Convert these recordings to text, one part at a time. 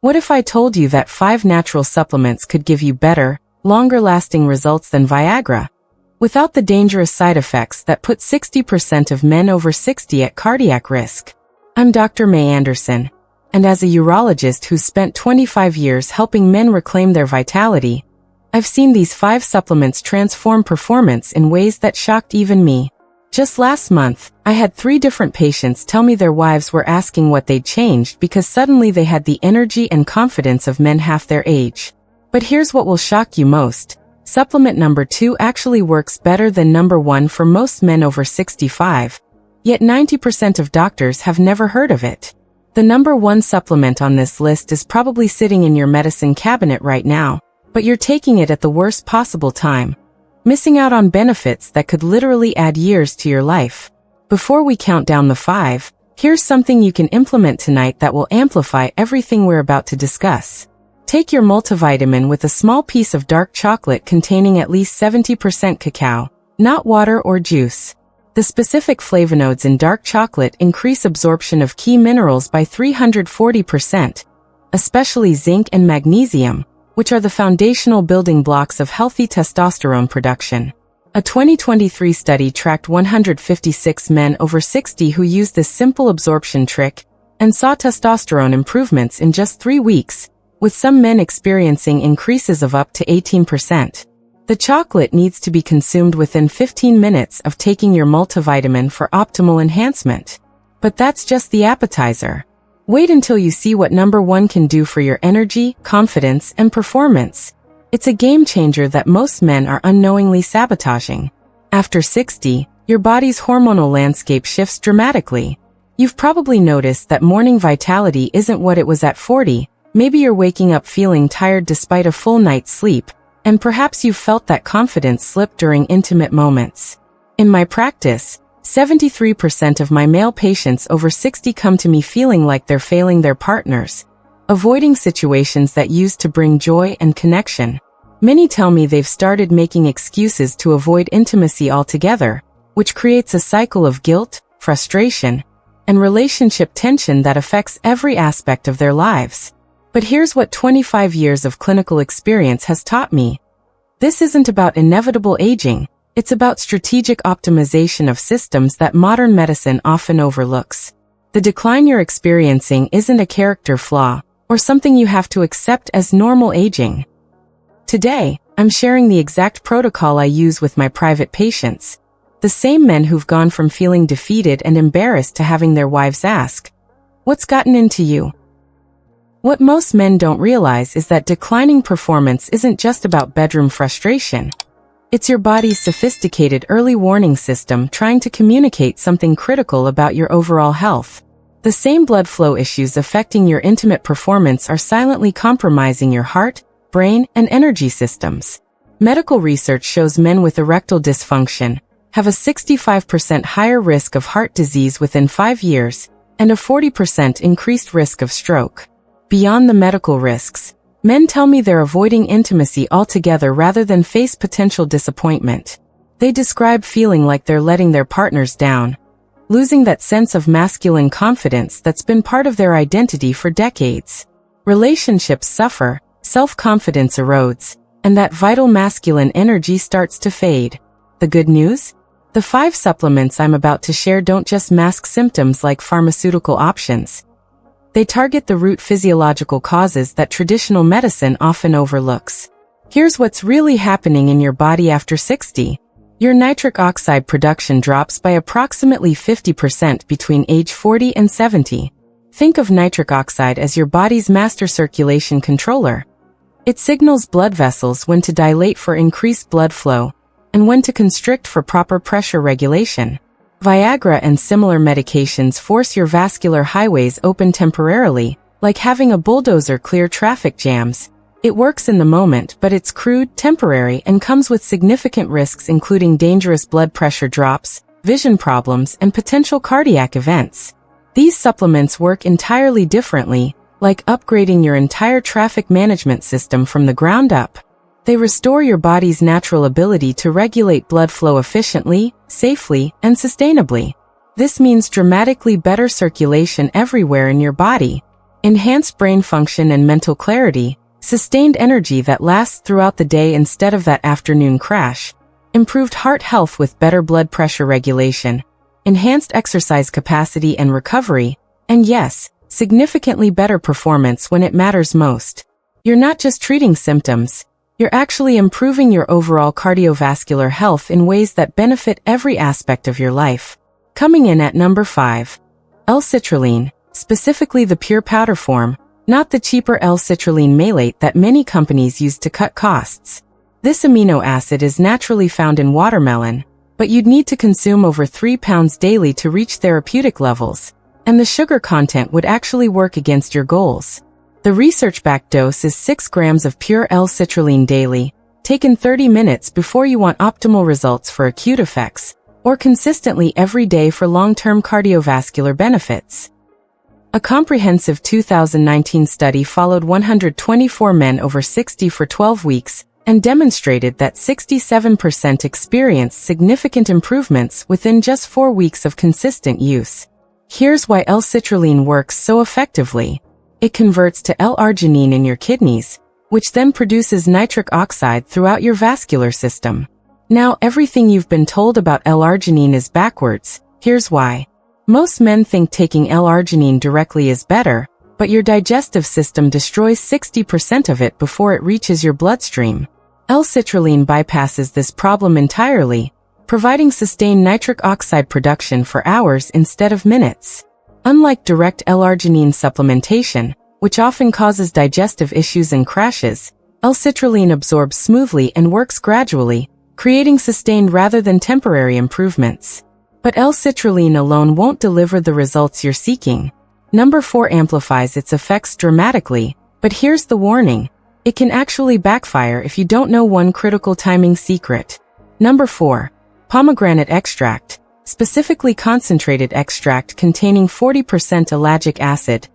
What if I told you that 5 natural supplements could give you better, longer-lasting results than Viagra, without the dangerous side effects that put 60% of men over 60 at cardiac risk? I'm Dr. Mei Anderson, and as a urologist who's spent 25 years helping men reclaim their vitality, I've seen these 5 supplements transform performance in ways that shocked even me. Just last month, I had 3 different patients tell me their wives were asking what they'd changed because suddenly they had the energy and confidence of men half their age. But here's what will shock you most. Supplement number 2 actually works better than number 1 for most men over 65, yet 90% of doctors have never heard of it. The number 1 supplement on this list is probably sitting in your medicine cabinet right now, but you're taking it at the worst possible time, missing out on benefits that could literally add years to your life. Before we count down the 5, here's something you can implement tonight that will amplify everything we're about to discuss. Take your multivitamin with a small piece of dark chocolate containing at least 70% cacao, not water or juice. The specific flavonoids in dark chocolate increase absorption of key minerals by 340%, especially zinc and magnesium, which are the foundational building blocks of healthy testosterone production. A 2023 study tracked 156 men over 60 who used this simple absorption trick and saw testosterone improvements in just 3 weeks, with some men experiencing increases of up to 18%. The chocolate needs to be consumed within 15 minutes of taking your multivitamin for optimal enhancement. But that's just the appetizer. Wait until you see what number 1 can do for your energy, confidence, and performance. It's a game changer that most men are unknowingly sabotaging. After 60, your body's hormonal landscape shifts dramatically. You've probably noticed that morning vitality isn't what it was at 40. Maybe you're waking up feeling tired despite a full night's sleep, and perhaps you've felt that confidence slip during intimate moments. In my practice, 73% of my male patients over 60 come to me feeling like they're failing their partners, avoiding situations that used to bring joy and connection. Many tell me they've started making excuses to avoid intimacy altogether, which creates a cycle of guilt, frustration, and relationship tension that affects every aspect of their lives. But here's what 25 years of clinical experience has taught me. This isn't about inevitable aging. It's about strategic optimization of systems that modern medicine often overlooks. The decline you're experiencing isn't a character flaw, or something you have to accept as normal aging. Today, I'm sharing the exact protocol I use with my private patients, the same men who've gone from feeling defeated and embarrassed to having their wives ask, "What's gotten into you?" What most men don't realize is that declining performance isn't just about bedroom frustration. It's your body's sophisticated early warning system trying to communicate something critical about your overall health. The same blood flow issues affecting your intimate performance are silently compromising your heart, brain, and energy systems. Medical research shows men with erectile dysfunction have a 65% higher risk of heart disease within 5 years and a 40% increased risk of stroke. Beyond the medical risks, men tell me they're avoiding intimacy altogether rather than face potential disappointment. They describe feeling like they're letting their partners down, losing that sense of masculine confidence that's been part of their identity for decades. Relationships suffer, self-confidence erodes, and that vital masculine energy starts to fade. The good news? The 5 supplements I'm about to share don't just mask symptoms like pharmaceutical options. They target the root physiological causes that traditional medicine often overlooks. Here's what's really happening in your body after 60. Your nitric oxide production drops by approximately 50% between age 40 and 70. Think of nitric oxide as your body's master circulation controller. It signals blood vessels when to dilate for increased blood flow, and when to constrict for proper pressure regulation. Viagra and similar medications force your vascular highways open temporarily, like having a bulldozer clear traffic jams. It works in the moment, but it's crude, temporary, and comes with significant risks including dangerous blood pressure drops, vision problems, and potential cardiac events. These supplements work entirely differently, like upgrading your entire traffic management system from the ground up. They restore your body's natural ability to regulate blood flow efficiently, safely, and sustainably. This means dramatically better circulation everywhere in your body. enhanced brain function and mental clarity, sustained energy that lasts throughout the day instead of that afternoon crash, improved heart health with better blood pressure regulation, enhanced exercise capacity and recovery, and yes, significantly better performance when it matters most. You're not just treating symptoms, you're actually improving your overall cardiovascular health in ways that benefit every aspect of your life. Coming in at number 5. L-citrulline, specifically the pure powder form, not the cheaper L-citrulline malate that many companies use to cut costs. This amino acid is naturally found in watermelon, but you'd need to consume over 3 pounds daily to reach therapeutic levels, and the sugar content would actually work against your goals. The research-backed dose is 6 grams of pure L-citrulline daily, taken 30 minutes before you want optimal results for acute effects, or consistently every day for long-term cardiovascular benefits. A comprehensive 2019 study followed 124 men over 60 for 12 weeks and demonstrated that 67% experienced significant improvements within just 4 weeks of consistent use. Here's why L-citrulline works so effectively. It converts to L-arginine in your kidneys, which then produces nitric oxide throughout your vascular system. Now, everything you've been told about L-arginine is backwards. Here's why. Most men think taking L-arginine directly is better, but your digestive system destroys 60% of it before it reaches your bloodstream. L-citrulline bypasses this problem entirely, providing sustained nitric oxide production for hours instead of minutes. Unlike direct L-arginine supplementation, which often causes digestive issues and crashes, L-citrulline absorbs smoothly and works gradually, creating sustained rather than temporary improvements. But L-citrulline alone won't deliver the results you're seeking. Number 4 amplifies its effects dramatically, but here's the warning. It can actually backfire if you don't know one critical timing secret. Number 4. Pomegranate extract, specifically concentrated extract containing 40% ellagic acid,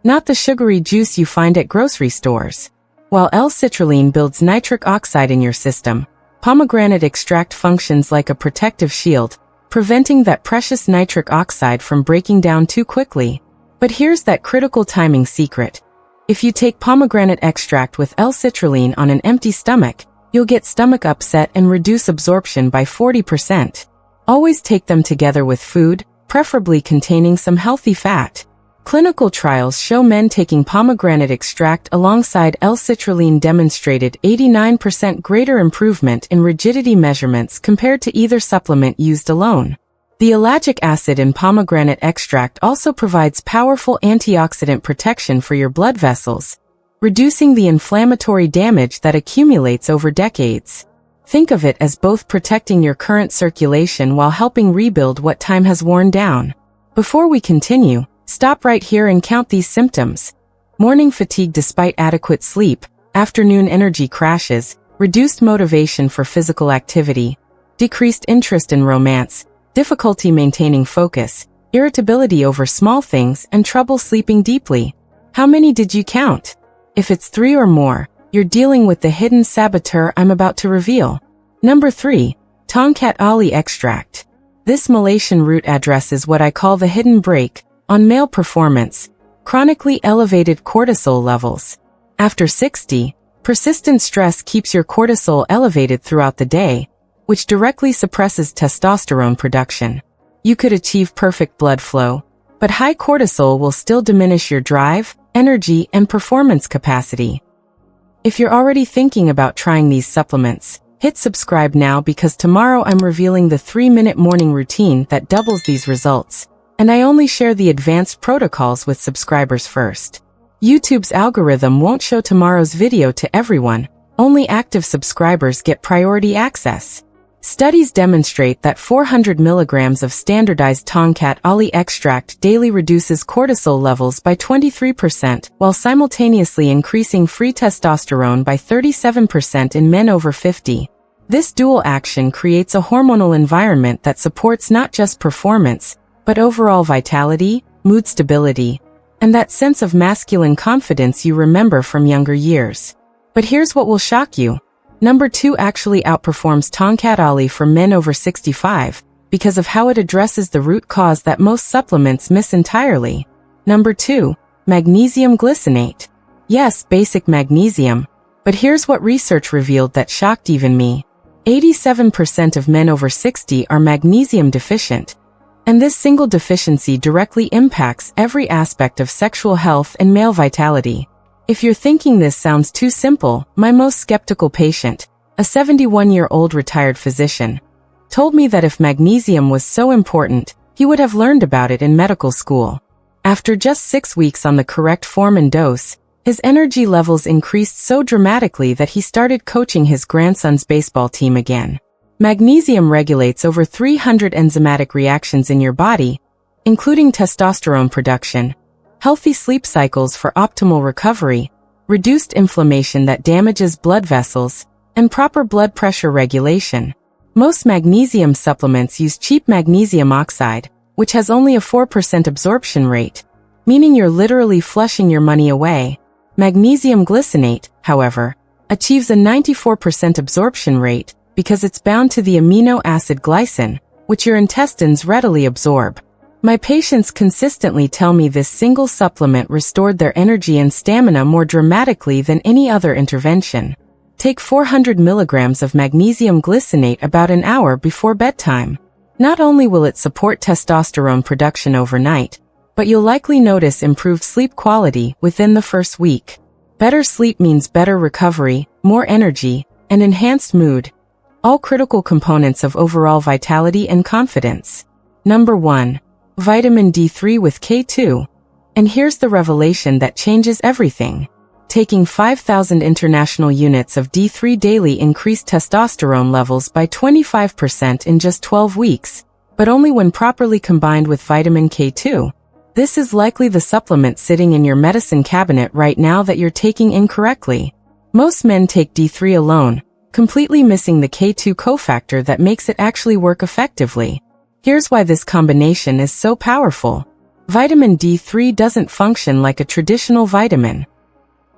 not the sugary juice you find at grocery stores. While L-citrulline builds nitric oxide in your system, pomegranate extract functions like a protective shield, preventing that precious nitric oxide from breaking down too quickly. But here's that critical timing secret. If you take pomegranate extract with L-citrulline on an empty stomach, you'll get stomach upset and reduce absorption by 40%. Always take them together with food, preferably containing some healthy fat. Clinical trials show men taking pomegranate extract alongside L-citrulline demonstrated 89% greater improvement in rigidity measurements compared to either supplement used alone. The ellagic acid in pomegranate extract also provides powerful antioxidant protection for your blood vessels, reducing the inflammatory damage that accumulates over decades. Think of it as both protecting your current circulation while helping rebuild what time has worn down. Before we continue, stop right here and count these symptoms. Morning fatigue despite adequate sleep, afternoon energy crashes, reduced motivation for physical activity, decreased interest in romance, difficulty maintaining focus, irritability over small things, and trouble sleeping deeply. How many did you count? If it's 3 or more, you're dealing with the hidden saboteur I'm about to reveal. Number 3. Tongkat Ali extract. This Malaysian root addresses what I call the hidden brake on male performance, chronically elevated cortisol levels. After 60, persistent stress keeps your cortisol elevated throughout the day, which directly suppresses testosterone production. You could achieve perfect blood flow, but high cortisol will still diminish your drive, energy, and performance capacity. If you're already thinking about trying these supplements, hit subscribe now because tomorrow I'm revealing the 3-minute morning routine that doubles these results, and I only share the advanced protocols with subscribers first. YouTube's algorithm won't show tomorrow's video to everyone, only active subscribers get priority access. Studies demonstrate that 400 milligrams of standardized Tongkat Ali extract daily reduces cortisol levels by 23% while simultaneously increasing free testosterone by 37% in men over 50. This dual action creates a hormonal environment that supports not just performance, but overall vitality, mood stability, and that sense of masculine confidence you remember from younger years. But here's what will shock you. Number 2 actually outperforms Tongkat Ali for men over 65 because of how it addresses the root cause that most supplements miss entirely. Number 2. Magnesium glycinate. Yes, basic magnesium. But here's what research revealed that shocked even me. 87% of men over 60 are magnesium deficient. And this single deficiency directly impacts every aspect of sexual health and male vitality. If you're thinking this sounds too simple, my most skeptical patient, a 71-year-old retired physician, told me that if magnesium was so important, he would have learned about it in medical school. After just 6 weeks on the correct form and dose, his energy levels increased so dramatically that he started coaching his grandson's baseball team again. Magnesium regulates over 300 enzymatic reactions in your body, including testosterone production, healthy sleep cycles for optimal recovery, reduced inflammation that damages blood vessels, and proper blood pressure regulation. Most magnesium supplements use cheap magnesium oxide, which has only a 4% absorption rate, meaning you're literally flushing your money away. Magnesium glycinate, however, achieves a 94% absorption rate because it's bound to the amino acid glycine, which your intestines readily absorb. My patients consistently tell me this single supplement restored their energy and stamina more dramatically than any other intervention. Take 400 milligrams of magnesium glycinate about an hour before bedtime. Not only will it support testosterone production overnight, but you'll likely notice improved sleep quality within the first week. Better sleep means better recovery, more energy, and enhanced mood, all critical components of overall vitality and confidence. Number 1. Vitamin D3 with K2. And here's the revelation that changes everything. Taking 5,000 international units of D3 daily increased testosterone levels by 25% in just 12 weeks, but only when properly combined with vitamin K2. This is likely the supplement sitting in your medicine cabinet right now that you're taking incorrectly. Most men take D3 alone, completely missing the K2 cofactor that makes it actually work effectively. Here's why this combination is so powerful. Vitamin D3 doesn't function like a traditional vitamin.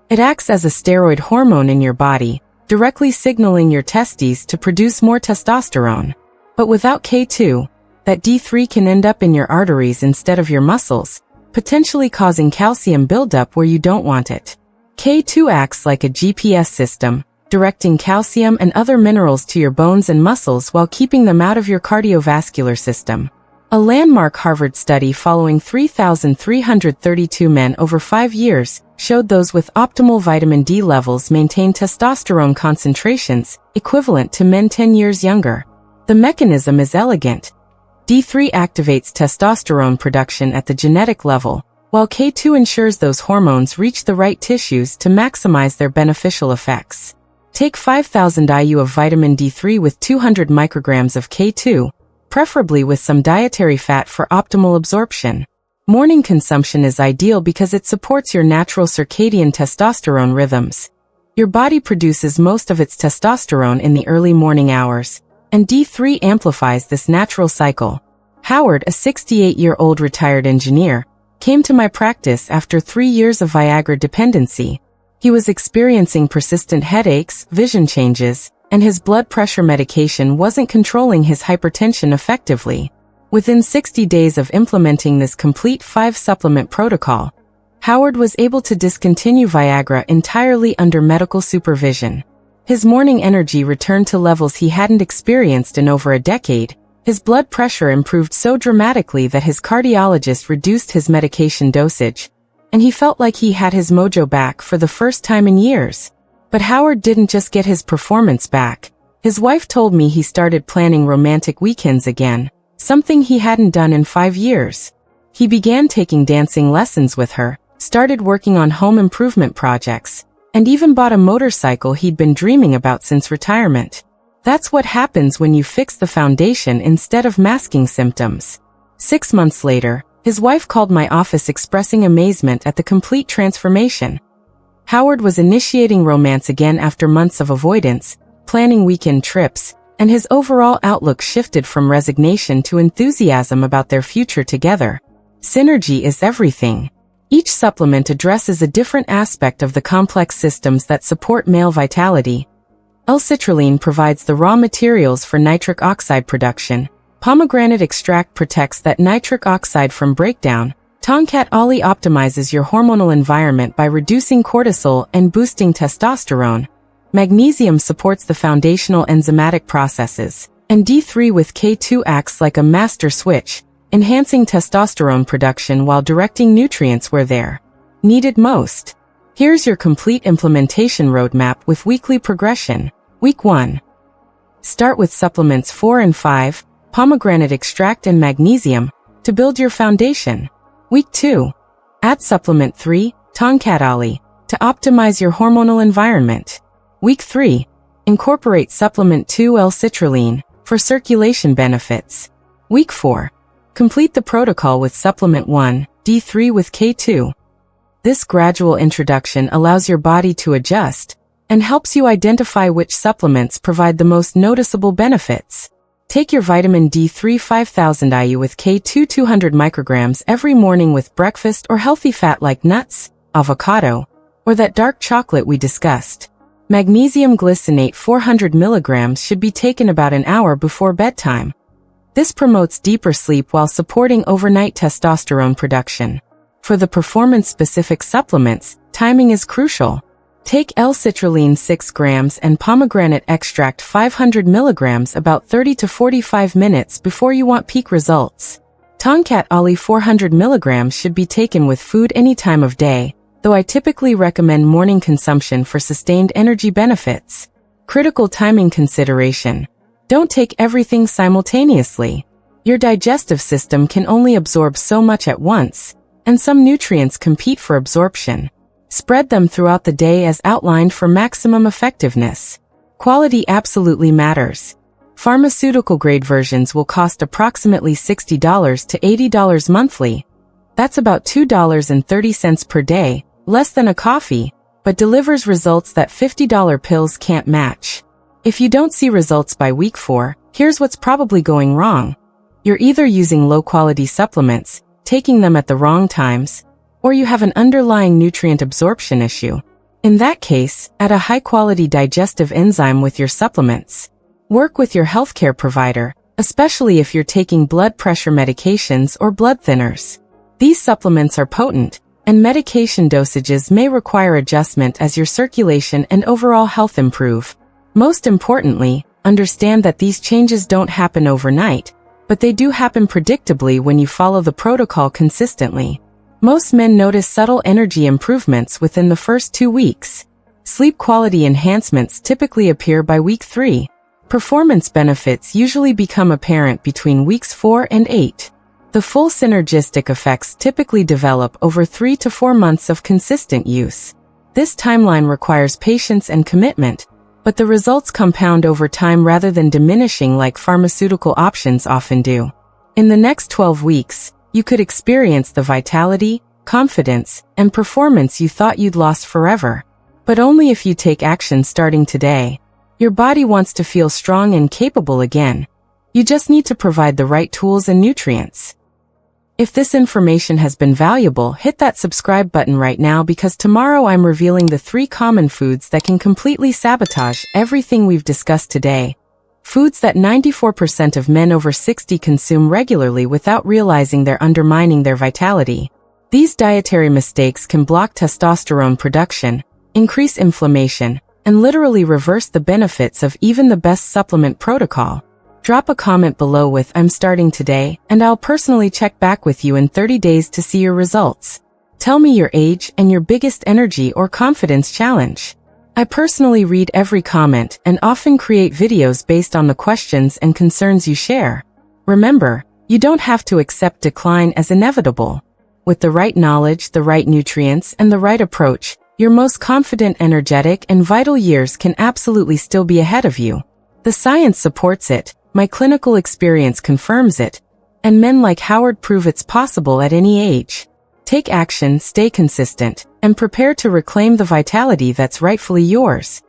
It acts as a steroid hormone in your body, directly signaling your testes to produce more testosterone. But without K2, that D3 can end up in your arteries instead of your muscles, potentially causing calcium buildup where you don't want it. K2 acts like a GPS system, directing calcium and other minerals to your bones and muscles while keeping them out of your cardiovascular system. A landmark Harvard study following 3,332 men over 5 years showed those with optimal vitamin D levels maintained testosterone concentrations equivalent to men 10 years younger. The mechanism is elegant. D3 activates testosterone production at the genetic level, while K2 ensures those hormones reach the right tissues to maximize their beneficial effects. Take 5,000 IU of vitamin D3 with 200 micrograms of K2, preferably with some dietary fat for optimal absorption. Morning consumption is ideal because it supports your natural circadian testosterone rhythms. Your body produces most of its testosterone in the early morning hours, and D3 amplifies this natural cycle. Howard, a 68-year-old retired engineer, came to my practice after 3 years of Viagra dependency. He was experiencing persistent headaches, vision changes, and his blood pressure medication wasn't controlling his hypertension effectively. Within 60 days of implementing this complete 5-supplement protocol, Howard was able to discontinue Viagra entirely under medical supervision. His morning energy returned to levels he hadn't experienced in over a decade. His blood pressure improved so dramatically that his cardiologist reduced his medication dosage, and he felt like he had his mojo back for the first time in years. But Howard didn't just get his performance back. His wife told me he started planning romantic weekends again, something he hadn't done in 5 years. He began taking dancing lessons with her, started working on home improvement projects, and even bought a motorcycle he'd been dreaming about since retirement. That's what happens when you fix the foundation instead of masking symptoms. 6 months later, his wife called my office expressing amazement at the complete transformation. Howard was initiating romance again after months of avoidance, planning weekend trips, and his overall outlook shifted from resignation to enthusiasm about their future together. Synergy is everything. Each supplement addresses a different aspect of the complex systems that support male vitality. L-citrulline provides the raw materials for nitric oxide production. Pomegranate extract protects that nitric oxide from breakdown, Tongkat Ali optimizes your hormonal environment by reducing cortisol and boosting testosterone. Magnesium supports the foundational enzymatic processes, and D3 with K2 acts like a master switch, enhancing testosterone production while directing nutrients where they're needed most. Here's your complete implementation roadmap with weekly progression. Week 1. Start with supplements 4 and 5, pomegranate extract and magnesium, to build your foundation. Week 2. Add supplement 3, Tongkat Ali, to optimize your hormonal environment. Week 3. Incorporate supplement 2 L-citrulline, for circulation benefits. Week 4. Complete the protocol with supplement 1, D3 with K2. This gradual introduction allows your body to adjust and helps you identify which supplements provide the most noticeable benefits. Take your vitamin D3 5000 IU with K2 200 micrograms every morning with breakfast or healthy fat like nuts, avocado, or that dark chocolate we discussed. Magnesium glycinate 400 milligrams should be taken about an hour before bedtime. This promotes deeper sleep while supporting overnight testosterone production. For the performance-specific supplements, timing is crucial. Take L-citrulline 6 grams and pomegranate extract 500 milligrams about 30 to 45 minutes before you want peak results. Tongkat Ali 400 milligrams should be taken with food any time of day, though I typically recommend morning consumption for sustained energy benefits. Critical timing consideration. Don't take everything simultaneously. Your digestive system can only absorb so much at once, and some nutrients compete for absorption. Spread them throughout the day as outlined for maximum effectiveness. Quality absolutely matters. Pharmaceutical-grade versions will cost approximately $60 to $80 monthly. That's about $2.30 per day, less than a coffee, but delivers results that $50 pills can't match. If you don't see results by week 4, here's what's probably going wrong. You're either using low-quality supplements, taking them at the wrong times, or you have an underlying nutrient absorption issue. In that case, add a high-quality digestive enzyme with your supplements. Work with your healthcare provider, especially if you're taking blood pressure medications or blood thinners. These supplements are potent, and medication dosages may require adjustment as your circulation and overall health improve. Most importantly, understand that these changes don't happen overnight, but they do happen predictably when you follow the protocol consistently. Most men notice subtle energy improvements within the first 2 weeks. Sleep quality enhancements typically appear by week 3. Performance benefits usually become apparent between weeks 4 and 8. The full synergistic effects typically develop over 3 to 4 months of consistent use. This timeline requires patience and commitment, but the results compound over time rather than diminishing like pharmaceutical options often do. In the next 12 weeks, you could experience the vitality, confidence, and performance you thought you'd lost forever. But only if you take action starting today. Your body wants to feel strong and capable again. You just need to provide the right tools and nutrients. If this information has been valuable, hit that subscribe button right now because tomorrow I'm revealing the 3 common foods that can completely sabotage everything we've discussed today. Foods that 94% of men over 60 consume regularly without realizing they're undermining their vitality. These dietary mistakes can block testosterone production, increase inflammation, and literally reverse the benefits of even the best supplement protocol. Drop a comment below with "I'm starting today," and I'll personally check back with you in 30 days to see your results. Tell me your age and your biggest energy or confidence challenge. I personally read every comment and often create videos based on the questions and concerns you share. Remember, you don't have to accept decline as inevitable. With the right knowledge, the right nutrients, and the right approach, your most confident, energetic, and vital years can absolutely still be ahead of you. The science supports it, my clinical experience confirms it, and men like Howard prove it's possible at any age. Take action, stay consistent, and prepare to reclaim the vitality that's rightfully yours.